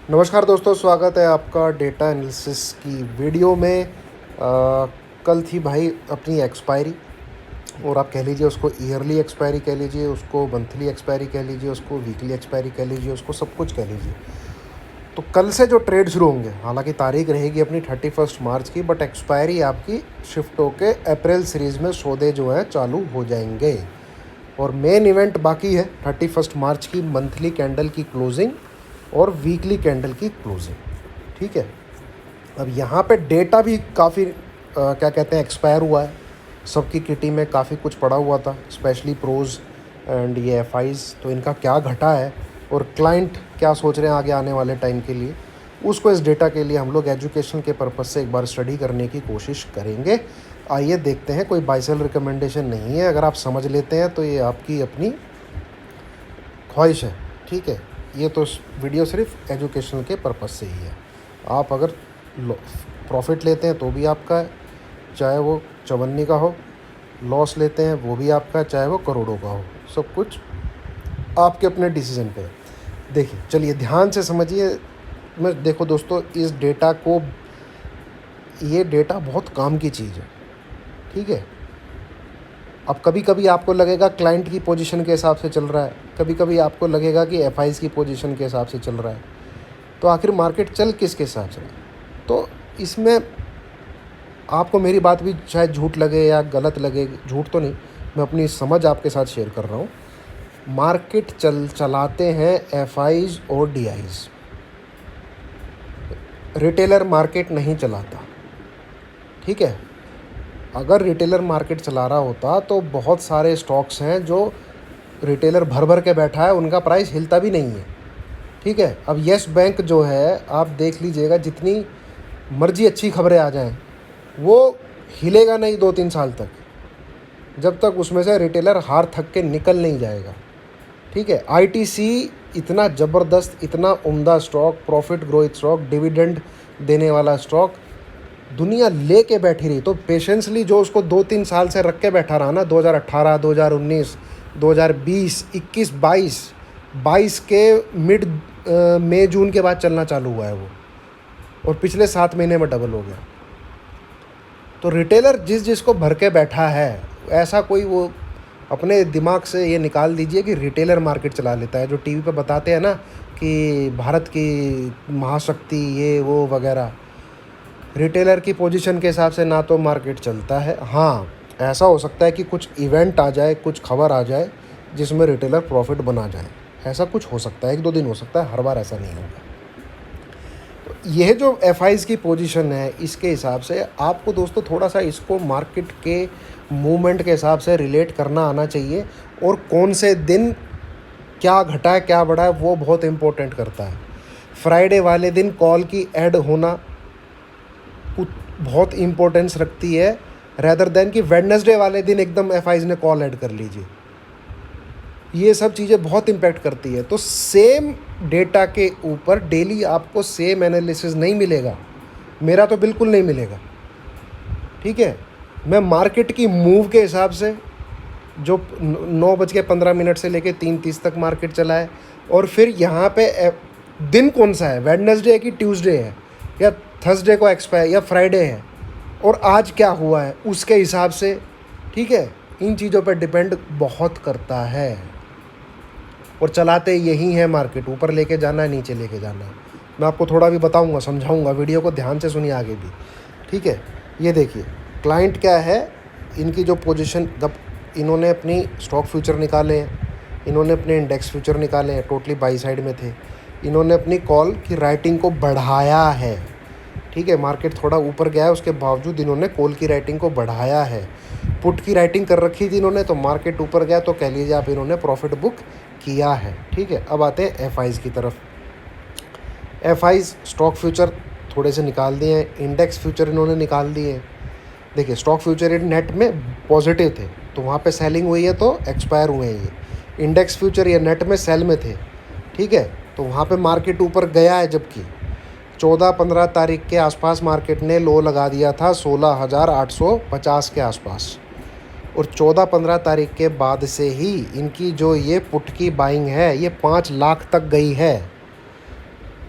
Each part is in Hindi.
नमस्कार दोस्तों, स्वागत है आपका डेटा एनालिसिस की वीडियो में। कल थी भाई अपनी एक्सपायरी, और आप कह लीजिए उसको ईयरली एक्सपायरी कह लीजिए, उसको मंथली एक्सपायरी कह लीजिए, उसको वीकली एक्सपायरी कह लीजिए, उसको सब कुछ कह लीजिए। तो कल से जो ट्रेड शुरू होंगे, हालांकि तारीख रहेगी अपनी 31 मार्च की, बट एक्सपायरी आपकी शिफ्ट होके अप्रैल सीरीज़ में सौदे जो हैं चालू हो जाएंगे। और मेन इवेंट बाकी है 31 मार्च की मंथली कैंडल की क्लोजिंग और वीकली कैंडल की क्लोजिंग। ठीक है, अब यहाँ पे डेटा भी काफ़ी क्या कहते हैं एक्सपायर हुआ है। सबकी किटी में काफ़ी कुछ पड़ा हुआ था, स्पेशली प्रोज एंड ये एफआईज। तो इनका क्या घटा है और क्लाइंट क्या सोच रहे हैं आगे आने वाले टाइम के लिए, उसको इस डेटा के लिए हम लोग एजुकेशन के पर्पज़ से एक बार स्टडी करने की कोशिश करेंगे। आइए देखते हैं, कोई बाय सेल रिकमेंडेशन नहीं है, अगर आप समझ लेते हैं तो ये आपकी अपनी ख्वाहिश है। ठीक है, ये तो वीडियो सिर्फ एजुकेशन के पर्पज़ से ही है। आप अगर प्रॉफिट लेते हैं तो भी आपका है, चाहे वो 54 का हो, लॉस लेते हैं वो भी आपका है, चाहे वो करोड़ों का हो, सब कुछ आपके अपने डिसीजन पे है। देखिए, चलिए ध्यान से समझिए। मैं देखो दोस्तों, इस डेटा को, ये डेटा बहुत काम की चीज़ है। ठीक है, अब कभी कभी आपको लगेगा क्लाइंट की पोजीशन के हिसाब से चल रहा है, कभी कभी आपको लगेगा कि एफआईज की पोजीशन के हिसाब से चल रहा है। तो आखिर मार्केट चल किसके हिसाब से रहा है? तो इसमें आपको मेरी बात भी शायद झूठ लगे या गलत लगे, झूठ तो नहीं, मैं अपनी समझ आपके साथ शेयर कर रहा हूँ। मार्केट चलाते हैं एफआईज और डीआईज, रिटेलर मार्केट नहीं चलाता। ठीक है, अगर रिटेलर मार्केट चला रहा होता तो बहुत सारे स्टॉक्स हैं जो रिटेलर भर भर के बैठा है, उनका प्राइस हिलता भी नहीं है। ठीक है, अब येस बैंक जो है, आप देख लीजिएगा, जितनी मर्जी अच्छी खबरें आ जाएं, वो हिलेगा नहीं 2-3 साल तक, जब तक उसमें से रिटेलर हार थक के निकल नहीं जाएगा। ठीक है, आईटीसी इतना ज़बरदस्त, इतना उम्दा stock, profit growth stock, dividend देने वाला स्टॉक, दुनिया ले के बैठी रही। तो पेशेंसली जो उसको 2-3 साल से रख के बैठा रहा ना, 2018, 2019, 2020, 21, 22 के मिड मई जून के बाद चलना चालू हुआ है वो, और पिछले 7 महीने में डबल हो गया। तो रिटेलर जिसको भर के बैठा है, ऐसा कोई वो अपने दिमाग से ये निकाल दीजिए कि रिटेलर मार्केट चला लेता है। जो टीवी पे बताते हैं ना कि भारत की महाशक्ति ये वो वगैरह, रिटेलर की पोजीशन के हिसाब से ना तो मार्केट चलता है। हाँ, ऐसा हो सकता है कि कुछ इवेंट आ जाए, कुछ खबर आ जाए जिसमें रिटेलर प्रॉफिट बना जाए, ऐसा कुछ हो सकता है, 1-2 दिन हो सकता है, हर बार ऐसा नहीं होगा। तो यह जो एफआईज की पोजीशन है, इसके हिसाब से आपको दोस्तों थोड़ा सा इसको मार्केट के मूवमेंट के हिसाब से रिलेट करना आना चाहिए, और कौन से दिन क्या घटा है क्या बढ़ा है वो बहुत इम्पोर्टेंट करता है। फ्राइडे वाले दिन कॉल की ऐड होना बहुत इम्पोर्टेंस रखती है, रेदर देन कि वेडनेसडे वाले दिन एकदम एफआईज ने कॉल ऐड कर लीजिए। ये सब चीज़ें बहुत इम्पैक्ट करती है। तो सेम डेटा के ऊपर डेली आपको सेम एनालिसिस नहीं मिलेगा, मेरा तो बिल्कुल नहीं मिलेगा। ठीक है, मैं मार्केट की मूव के हिसाब से, जो 9:15 से लेके 3:30 तक मार्केट चला है, और फिर यहाँ पे दिन कौन सा है, वेडनेसडे है कि ट्यूसडे है, या थर्सडे को एक्सपायर, या फ्राइडे है, और आज क्या हुआ है, उसके हिसाब से। ठीक है, इन चीज़ों पर डिपेंड बहुत करता है। और चलाते यही है मार्केट, ऊपर लेके जाना है, नीचे लेके जाना है। मैं आपको थोड़ा भी बताऊंगा, समझाऊंगा, वीडियो को ध्यान से सुनिए आगे भी। ठीक है, ये देखिए क्लाइंट क्या है, इनकी जो पोजीशन, जब इन्होंने अपनी स्टॉक फ्यूचर निकाले हैं, इन्होंने अपने इंडेक्स फ्यूचर निकाले हैं, टोटली बाई साइड में थे, इन्होंने अपनी कॉल की राइटिंग को बढ़ाया है। ठीक है, मार्केट थोड़ा ऊपर गया है, उसके बावजूद इन्होंने कॉल की राइटिंग को बढ़ाया है। पुट की राइटिंग कर रखी थी इन्होंने, तो मार्केट ऊपर गया तो कह लीजिए आप इन्होंने प्रॉफिट बुक किया है। ठीक है, अब आते हैं एफआईज की तरफ। एफआईज स्टॉक फ्यूचर थोड़े से निकाल दिए हैं, इंडेक्स फ्यूचर इन्होंने निकाल दिए हैं। देखिए, स्टॉक फ्यूचर नेट में पॉजिटिव थे तो वहाँ पे सेलिंग हुई है, तो एक्सपायर हुए हैं ये। इंडेक्स फ्यूचर ये नेट में सेल में थे। ठीक है, तो वहाँ पे मार्केट ऊपर गया है, जबकि 14-15 तारीख के आसपास मार्केट ने लो लगा दिया था 16,850 के आसपास, और 14-15 तारीख के बाद से ही इनकी जो ये पुट की बाइंग है, ये 5 लाख तक गई है।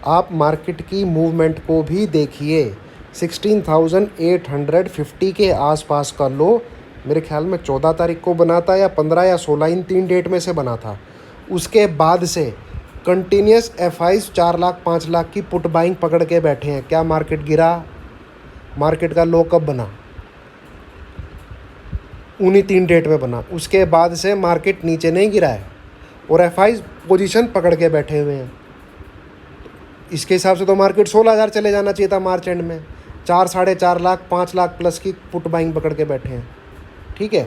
आप मार्केट की मूवमेंट को भी देखिए। 16,850 के आसपास का लो मेरे ख्याल में 14 तारीख को बना था, या 15 या 16, इन 3 डेट में से बना था। उसके बाद से कंटिन्यूस FIs 4 लाख 5 लाख की पुट बाइंग पकड़ के बैठे हैं। क्या मार्केट गिरा? मार्केट का लो कब बना? उन्हीं 3 डेट में बना। उसके बाद से मार्केट नीचे नहीं गिरा है और FIs पोजीशन पकड़ के बैठे हुए हैं। इसके हिसाब से तो मार्केट 16,000 चले जाना चाहिए था मार्च एंड में। 4 साढ़े 4 लाख 5 लाख प्लस की पुट बाइंग पकड़ के बैठे हैं। ठीक है,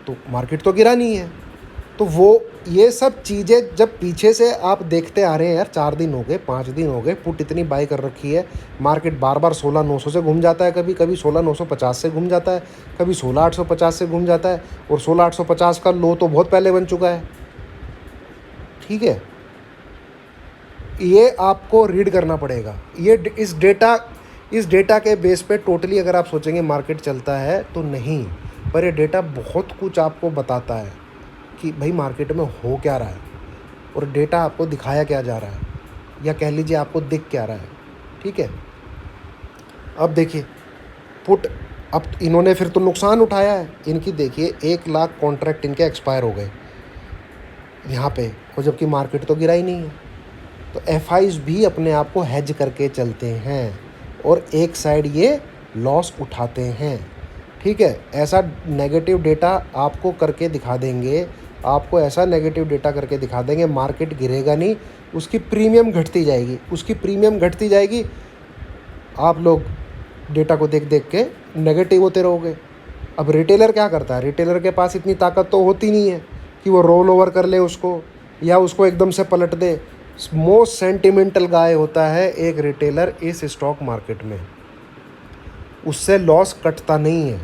तो मार्केट तो गिरा नहीं है। तो वो ये सब चीज़ें जब पीछे से आप देखते आ रहे हैं यार, 4 दिन हो गए 5 दिन हो गए, पुट इतनी बाई कर रखी है, मार्केट बार बार 16,900 से घूम जाता है, कभी कभी 16,950 से घूम जाता है, कभी 16,850 से घूम जाता है, और 16,850 का लो तो बहुत पहले बन चुका है। ठीक है, ये आपको रीड करना पड़ेगा। ये इस डेटा के बेस पे टोटली अगर आप सोचेंगे मार्केट चलता है तो नहीं, पर ये डेटा बहुत कुछ आपको बताता है कि भाई मार्केट में हो क्या रहा है, और डेटा आपको दिखाया क्या जा रहा है, या कह लीजिए आपको दिख क्या रहा है। ठीक है, अब देखिए पुट, अब इन्होंने फिर तो नुकसान उठाया है। इनकी देखिए 1 लाख कॉन्ट्रैक्ट इनके एक्सपायर हो गए यहाँ पे, और जबकि मार्केट तो गिरा ही नहीं है। तो FIs भी अपने आप को हेज करके चलते हैं और एक साइड ये लॉस उठाते हैं। ठीक है, ऐसा नेगेटिव डेटा आपको करके दिखा देंगे, आपको ऐसा नेगेटिव डेटा करके दिखा देंगे, मार्केट गिरेगा नहीं, उसकी प्रीमियम घटती जाएगी, उसकी प्रीमियम घटती जाएगी। आप लोग डेटा को देख देख के नेगेटिव होते रहोगे। अब रिटेलर क्या करता है? रिटेलर के पास इतनी ताकत तो होती नहीं है कि वो रोल ओवर कर ले उसको, या उसको एकदम से पलट दे। मोस्ट सेंटिमेंटल गाय होता है एक रिटेलर इस स्टॉक मार्केट में, उससे लॉस कटता नहीं है।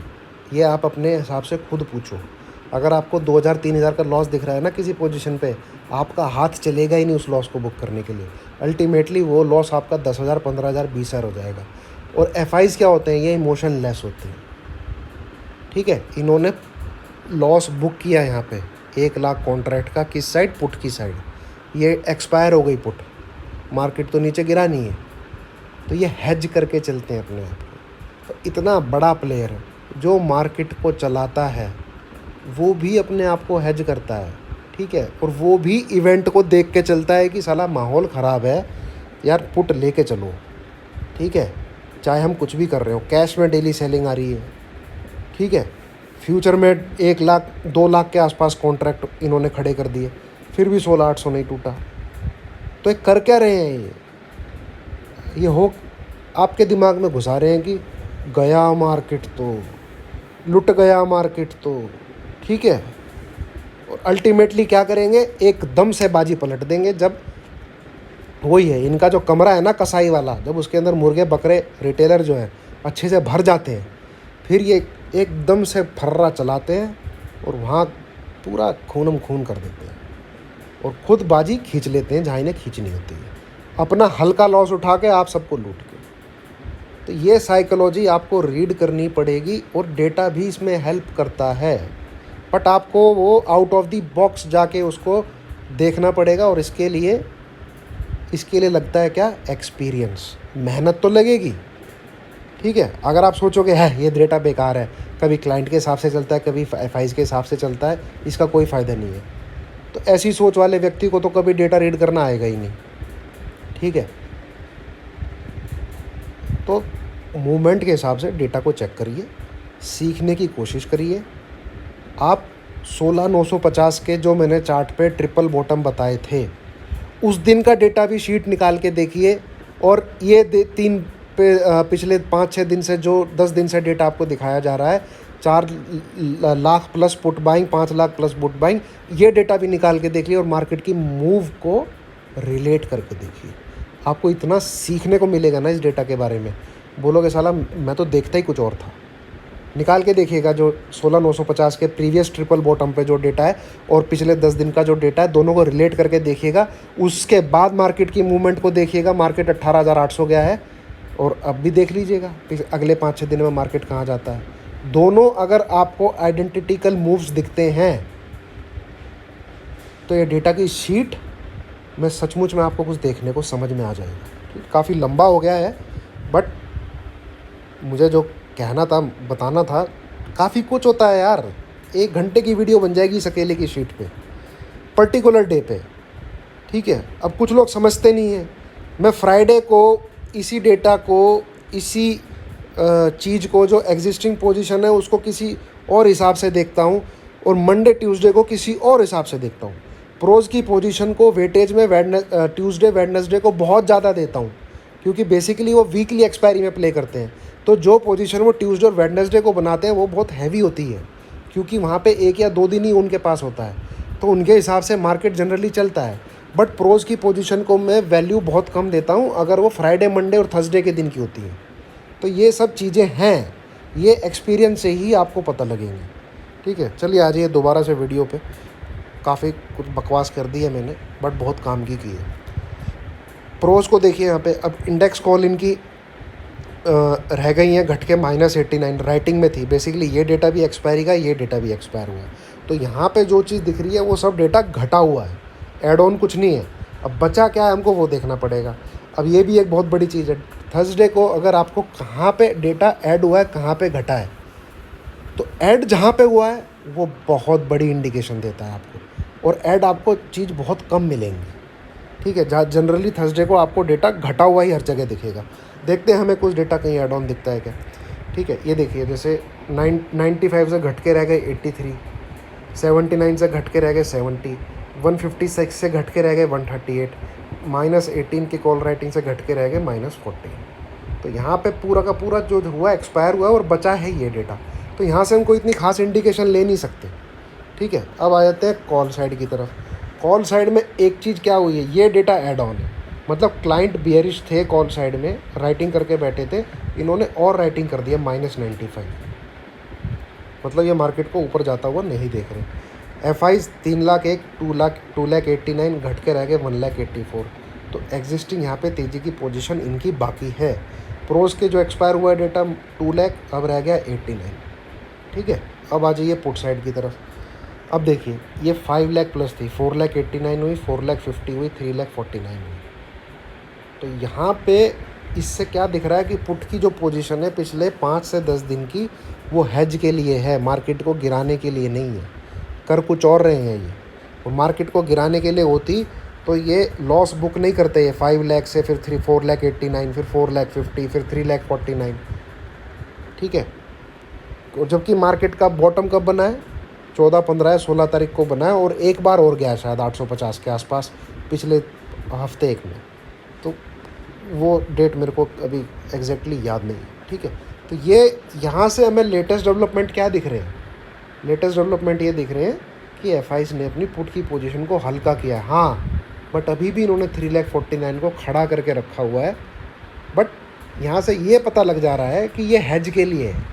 ये आप अपने हिसाब से खुद पूछो। अगर आपको 2,000-3,000 का लॉस दिख रहा है ना किसी पोजीशन पे, आपका हाथ चलेगा ही नहीं उस लॉस को बुक करने के लिए। अल्टीमेटली वो लॉस आपका 10,000, 15,000, 20,000 हो जाएगा। और FIs क्या होते हैं? ये इमोशन लेस होते हैं। ठीक है, इन्होंने लॉस बुक किया यहाँ पे 1 लाख कॉन्ट्रैक्ट का, किस साइड? पुट की साइड। ये एक्सपायर हो गई पुट, मार्केट तो नीचे गिरा नहीं है, तो ये हेज करके चलते हैं अपने आप को। तो इतना बड़ा प्लेयर जो मार्केट को चलाता है वो भी अपने आप को हेज करता है। ठीक है, और वो भी इवेंट को देख के चलता है कि साला माहौल ख़राब है यार, पुट लेके चलो। ठीक है, चाहे हम कुछ भी कर रहे हो, कैश में डेली सेलिंग आ रही है। ठीक है, फ्यूचर में 1 लाख 2 लाख के आसपास कॉन्ट्रैक्ट इन्होंने खड़े कर दिए, फिर भी 16,800 नहीं टूटा। तो ये कर क्या रहे हैं? ये हो आपके दिमाग में घुसा रहे हैं कि गया मार्केट तो, लुट गया मार्केट तो। ठीक है, और अल्टीमेटली क्या करेंगे? एकदम से बाजी पलट देंगे। जब वही है इनका जो कमरा है ना कसाई वाला, जब उसके अंदर मुर्गे बकरे रिटेलर जो हैं अच्छे से भर जाते हैं, फिर ये एकदम से फर्रा चलाते हैं और वहाँ पूरा खूनम खून कर देते हैं और खुद बाजी खींच लेते हैं जहाँ इन्हें खींचनी होती है, अपना हल्का लॉस उठा के आप सबको लूट के। तो ये साइकोलॉजी आपको रीड करनी पड़ेगी और डेटा भी इसमें हेल्प करता है, बट आपको वो आउट ऑफ द बॉक्स जाके उसको देखना पड़ेगा। और इसके लिए लगता है क्या? एक्सपीरियंस। मेहनत तो लगेगी। ठीक है, अगर आप सोचोगे है ये डेटा बेकार है, कभी क्लाइंट के हिसाब से चलता है, कभी FIs के हिसाब से चलता है, इसका कोई फ़ायदा नहीं है, तो ऐसी सोच वाले व्यक्ति को तो कभी डेटा रीड करना आएगा ही नहीं। ठीक है, तो मूवमेंट के हिसाब से डेटा को चेक करिए, सीखने की कोशिश करिए। आप 16,950 के जो मैंने चार्ट पे ट्रिपल बॉटम बताए थे, उस दिन का डेटा भी शीट निकाल के देखिए, और ये पिछले 5-6 दिन से जो 10 दिन से डेटा आपको दिखाया जा रहा है, 4 lakh plus put buying, 5 lakh plus put buying, ये डेटा भी निकाल के देखिए और मार्केट की मूव को रिलेट करके देखिए। आपको इतना सीखने को मिलेगा ना इस डेटा के बारे में, बोलोगे साला मैं तो देखता ही कुछ और था। निकाल के देखिएगा जो 16,950 के प्रीवियस ट्रिपल बॉटम पे जो डेटा है और पिछले 10 दिन का जो डेटा है, दोनों को रिलेट करके देखिएगा। उसके बाद मार्केट की मूवमेंट को देखिएगा। मार्केट 18,800 गया है, और अब भी देख लीजिएगा अगले 5-6 दिन में मार्केट कहाँ जाता है। दोनों अगर आपको आइडेंटिटिकल मूव्स दिखते हैं तो ये डेटा की शीट मैं सचमुच में आपको कुछ देखने को समझ में आ जाएगा। काफ़ी लंबा हो गया है, बट मुझे जो कहना था, बताना था, काफ़ी कुछ होता है यार। 1 घंटे की वीडियो बन जाएगी इस अकेले की शीट पे, पर्टिकुलर डे पे, ठीक है। अब कुछ लोग समझते नहीं हैं। मैं फ्राइडे को इसी डेटा को, इसी चीज़ को, जो एग्जिस्टिंग पोजीशन है उसको किसी और हिसाब से देखता हूँ, और मंडे ट्यूसडे को किसी और हिसाब से देखता हूँ। प्रोज की पोजीशन को वेटेज में ट्यूसडे वेडनेसडे को बहुत ज़्यादा देता हूँ, क्योंकि बेसिकली वो वीकली एक्सपायरी में प्ले करते हैं। तो जो पोजीशन वो ट्यूसडे और वेडनेसडे को बनाते हैं वो बहुत हैवी होती है, क्योंकि वहाँ पे 1 या 2 दिन ही उनके पास होता है, तो उनके हिसाब से मार्केट जनरली चलता है। बट प्रोज की पोजीशन को मैं वैल्यू बहुत कम देता हूँ अगर वो फ्राइडे, मंडे और थर्सडे के दिन की होती है। तो ये सब चीज़ें हैं, ये एक्सपीरियंस से ही आपको पता लगेंगे, ठीक है। चलिए आ जाइए दोबारा से वीडियो पे। काफ़ी कुछ बकवास कर दी है मैंने, बट बहुत काम की है। प्रोज को देखिए यहाँ पे। अब इंडेक्स कॉल इनकी रह गई हैं घट के -89, राइटिंग में थी। बेसिकली ये डेटा भी एक्सपायरी का, ये डेटा भी एक्सपायर हुआ है। तो यहाँ पे जो चीज़ दिख रही है वो सब डेटा घटा हुआ है, एड ऑन कुछ नहीं है। अब बचा क्या है हमको वो देखना पड़ेगा। अब ये भी एक बहुत बड़ी चीज़ है, थर्सडे को अगर आपको कहाँ पे डेटा ऐड हुआ है, कहाँ पे घटा है, तो ऐड जहाँ पे हुआ है वो बहुत बड़ी इंडिकेशन देता है आपको, और ऐड आपको चीज़ बहुत कम मिलेंगी, ठीक है। जहाँ जनरली थर्सडे को आपको डेटा घटा हुआ ही हर जगह दिखेगा। देखते हैं हमें कुछ डेटा कहीं ऐड ऑन दिखता है क्या, ठीक है। ये देखिए, जैसे 95 से घट के रह गए 83, 79 से घट के रह गए 70, 156 से घट के रह गए 138, -18 की कॉल राइटिंग से घट के रह गए -14। तो यहाँ पे पूरा का पूरा जो हुआ एक्सपायर हुआ है, और बचा है ये डेटा। तो यहाँ से हम कोई इतनी खास इंडिकेशन ले नहीं सकते, ठीक है। अब आ जाते हैं कॉल साइड की तरफ। कॉल साइड में एक चीज़ क्या हुई है, ये डेटा ऐड ऑन है, मतलब क्लाइंट बियरिश थे कॉल साइड में, राइटिंग करके बैठे थे, इन्होंने और राइटिंग कर दिया -95, मतलब ये मार्केट को ऊपर जाता हुआ नहीं देख रहे। FIs 3,01,000, 2,89,000 घट के रह गए 1,84,000। तो एग्जिस्टिंग यहाँ पे तेज़ी की पोजीशन इनकी बाकी है। प्रोज के जो एक्सपायर हुआ है डेटा 2 लाख, अब रह गया 89, ठीक है। अब आ जाइए पुट साइड की तरफ। अब देखिए, ये 5 लाख प्लस थी, 4,89,000 हुई, 4,50,000 हुई, 3,49,000 हुई। तो यहाँ पे इससे क्या दिख रहा है कि पुट की जो पोजीशन है पिछले 5 से 10 दिन की, वो हेज के लिए है, मार्केट को गिराने के लिए नहीं है। कर कुछ और रहे हैं ये, और मार्केट को गिराने के लिए होती तो ये लॉस बुक नहीं करते। ये 5 लाख से फिर 4,89,000, फिर 4,50,000, फिर 3,49,000, ठीक है। और जबकि मार्केट का बॉटम कब बना है, 14, 15 या 16 तारीख को बना है, और एक बार और गया है शायद 850 के आसपास पिछले हफ्ते एक में। तो वो डेट मेरे को अभी एग्जैक्टली याद नहीं है, ठीक है। तो ये यहाँ से हमें लेटेस्ट डेवलपमेंट क्या दिख रहे हैं, लेटेस्ट डेवलपमेंट ये दिख रहे हैं कि FIs ने अपनी पुट की पोजीशन को हल्का किया है, हाँ, बट अभी भी इन्होंने 3,49,000 को खड़ा करके रखा हुआ है। बट यहाँ से ये पता लग जा रहा है कि ये हेज के लिए है,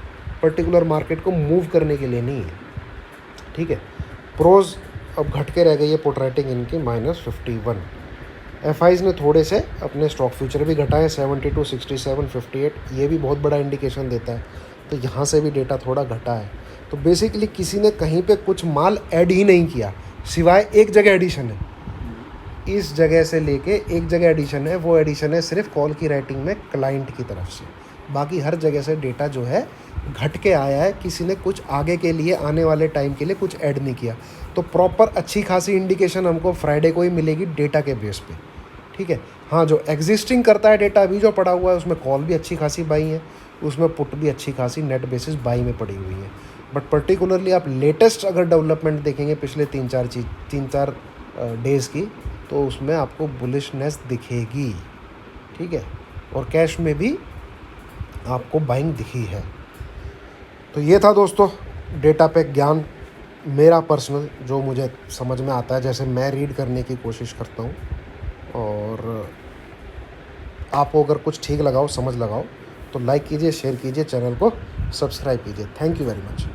पर्टिकुलर मार्केट को मूव करने के लिए नहीं है, ठीक है। प्रोज अब घट के रह गई है पुट राइटिंग इनकी -51। FIs ने थोड़े से अपने स्टॉक फ्यूचर भी घटाए, 72, 67, 58, ये भी बहुत बड़ा इंडिकेशन देता है। तो यहाँ से भी डेटा थोड़ा घटा है। तो बेसिकली किसी ने कहीं पे कुछ माल ऐड ही नहीं किया, सिवाय एक जगह एडिशन है, इस जगह से लेके एक जगह एडिशन है, वो एडिशन है सिर्फ कॉल की राइटिंग में क्लाइंट की तरफ से। बाकी हर जगह से डेटा जो है घट के आया है, किसी ने कुछ आगे के लिए, आने वाले टाइम के लिए कुछ ऐड नहीं किया। तो प्रॉपर अच्छी खासी इंडिकेशन हमको फ्राइडे को ही मिलेगी डेटा के बेस पे, ठीक है। हाँ, जो एग्जिस्टिंग करता है डेटा अभी जो पड़ा हुआ है, उसमें कॉल भी अच्छी खासी बाई है, उसमें पुट भी अच्छी खासी नेट बेसिस बाई में पड़ी हुई है। बट पर्टिकुलरली आप लेटेस्ट अगर डेवलपमेंट देखेंगे पिछले 3-4 डेज़ की, तो उसमें आपको बुलिशनेस दिखेगी, ठीक है। और कैश में भी आपको बाइंग दिखी है। तो ये था दोस्तों डेटा पे ज्ञान मेरा पर्सनल, जो मुझे समझ में आता है, जैसे मैं रीड करने की कोशिश करता हूँ। और आपको अगर कुछ ठीक लगाओ, समझ लगाओ, तो लाइक कीजिए, शेयर कीजिए, चैनल को सब्सक्राइब कीजिए। Thank you very much.